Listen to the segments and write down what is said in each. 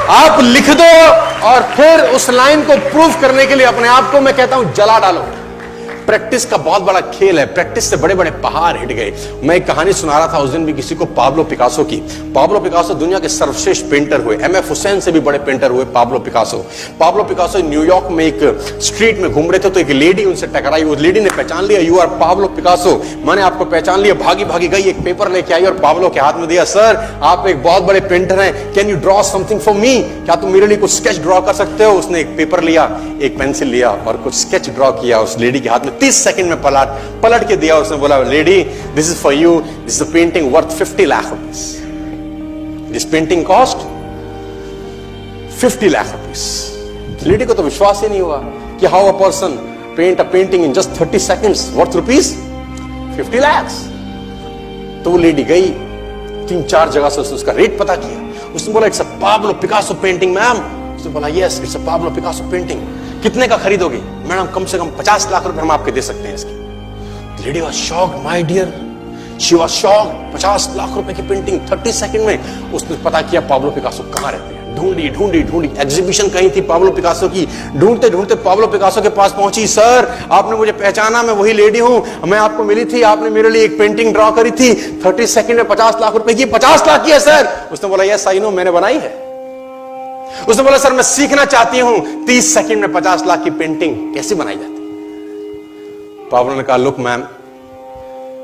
आप लिख दो और फिर उस लाइन को प्रूव करने के लिए अपने आप को मैं कहता हूं जला डालो। प्रैक्टिस का बहुत बड़ा खेल है। प्रैक्टिस से बड़े बड़े पहाड़ हिट गए। मैं एक कहानी सुना रहा था उस दिन भी किसी को, पाब्लो पिकासो की। पाब्लो पिकासो दुनिया के सर्वश्रेष्ठ पेंटर हुए। एमएफ हुसैन से भी बड़े पेंटर हुए Pablo Picasso. Pablo Picasso New York में एक स्ट्रीट में घूम रहे थे तो एक लेडी उनसे टकराई। उस लेडी ने पहचान लिया, यू आर पाब्लो पिकासो, मैंने आपको पहचान लिया। भागी भागी गई, एक पेपर लेके आई और पाब्लो के हाथ में दिया। सर आप एक बहुत बड़े पेंटर हैं, can you draw something for me, क्या तुम मेरे लिए कुछ स्केच ड्रॉ कर सकते हो। उसने एक पेपर लिया, एक पेंसिल लिया और कुछ स्केच ड्रॉ किया उस लेडी के हाथ में। 30 सेकंड में पलट के दिया। उसने बोला, lady this is for you, this is a painting worth 50 lakh rupees. This painting cost 50 lakh rupees. Lady को तो विश्वास ही नहीं हुआ कि how a person paint a painting in just 30 seconds worth rupees 50 lakh. तो वो लेडी गई, 3-4 जगह से उसने उसका रेट पता किया। उसने बोला, it's a Pablo Picasso painting ma'am. उसने बोला, yes it's a Pablo Picasso painting. कितने का खरीदोगे? मैडम कम से कम 50 लाख रुपए हम आपके दे सकते हैं इसकी। Lady was shocked, my dear, she was shocked. 50 lakh रुपए की पेंटिंग 30 सेकंड में। उसने पता किया पाब्लो पिकासो कहां रहते हैं। ढूंढी ढूंढी ढूंढी, एग्जीबिशन कहीं थी पाब्लो पिकासो की। ढूंढते ढूंढते पाब्लो पिकासो के पास पहुंची। सर आपने मुझे पहचाना, मैं वही लेडी हूं, मैं आपको मिली थी, आपने मेरे लिए एक पेंटिंग ड्रॉ करी थी 30 सेकंड में 50 लाख रुपए की। 50 लाख की है सर। उसने बोला, यस आई नो, मैंने बनाई है। उसने बोला, सर मैं सीखना चाहती हूं 30 सेकंड में 50 लाख की पेंटिंग कैसे बनाई जाती। पाब्लो ने कहा, लुक मैम,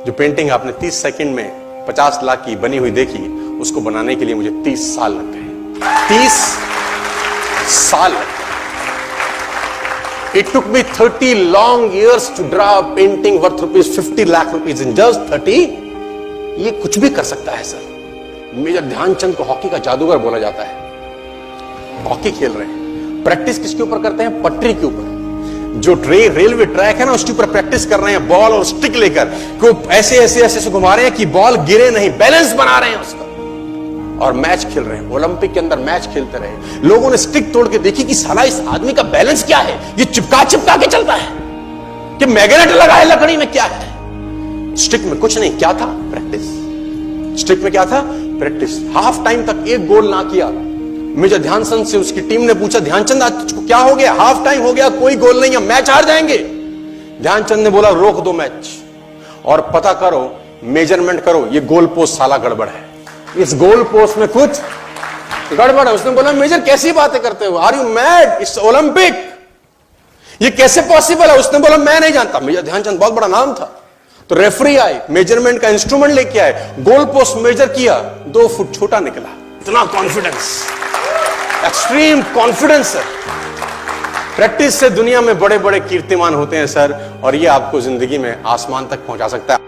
जो पेंटिंग आपने 30 सेकंड में 50 लाख की बनी हुई देखी, उसको बनाने के लिए मुझे 30 साल लग गए। 30 साल लग गए। It took me 30 long years to draw a painting worth rupees 50 lakh rupees in just 30। ये कुछ भी कर सकता है सर। मेजर ध्यानचंद को हॉकी का जादूगर बोला जाता है। हॉकी खेल रहे हैं, प्रैक्टिस किसके ऊपर करते हैं? पटरी के ऊपर। जो रेलवे ट्रैक है ना, उसके ऊपर प्रैक्टिस कर रहे हैं बॉल और स्टिक लेकर, को ऐसे ऐसे ऐसे घुमा रहे हैं कि बॉल गिरे नहीं, बैलेंस बना रहे हैं उसका। और मैच खेल रहे हैं, ओलंपिक के अंदर मैच खेलते रहे। लोगों ने स्टिक तोड़ के देखी कि साला इस आदमी का बैलेंस क्या है, ये चिपका चिपका के चलता है कि मैग्नेट लगा है लकड़ी में, क्या है। स्टिक में कुछ नहीं, क्या था? प्रैक्टिस। स्टिक में क्या था? प्रैक्टिस। हाफ टाइम तक एक गोल ना किया। मेजर ध्यानचंद से उसकी टीम ने पूछा, ध्यानचंद आज तुझको क्या हो गया? हाफ टाइम हो गया, कोई गोल नहीं है, मैच हार जाएंगे। ध्यानचंद ने बोला, रोक दो मैच और पता करो, मेजरमेंट करो, ये गोल पोस्ट साला गड़बड़ है, इस गोल पोस्ट में कुछ गड़बड़ है। उसने बोला, मेजर कैसी बातें करते हो, are you mad, it's Olympic, ये कैसे पॉसिबल है? उसने बोला, मैं नहीं जानता। मेजर ध्यानचंद बहुत बड़ा नाम था। तो रेफरी आए, मेजरमेंट का इंस्ट्रूमेंट लेके आए, गोल पोस्ट मेजर किया, 2 फुट छोटा निकला। इतना कॉन्फिडेंस, एक्सट्रीम कॉन्फिडेंस है। प्रैक्टिस से दुनिया में बड़े बड़े कीर्तिमान होते हैं सर, और ये आपको जिंदगी में आसमान तक पहुंचा सकता है।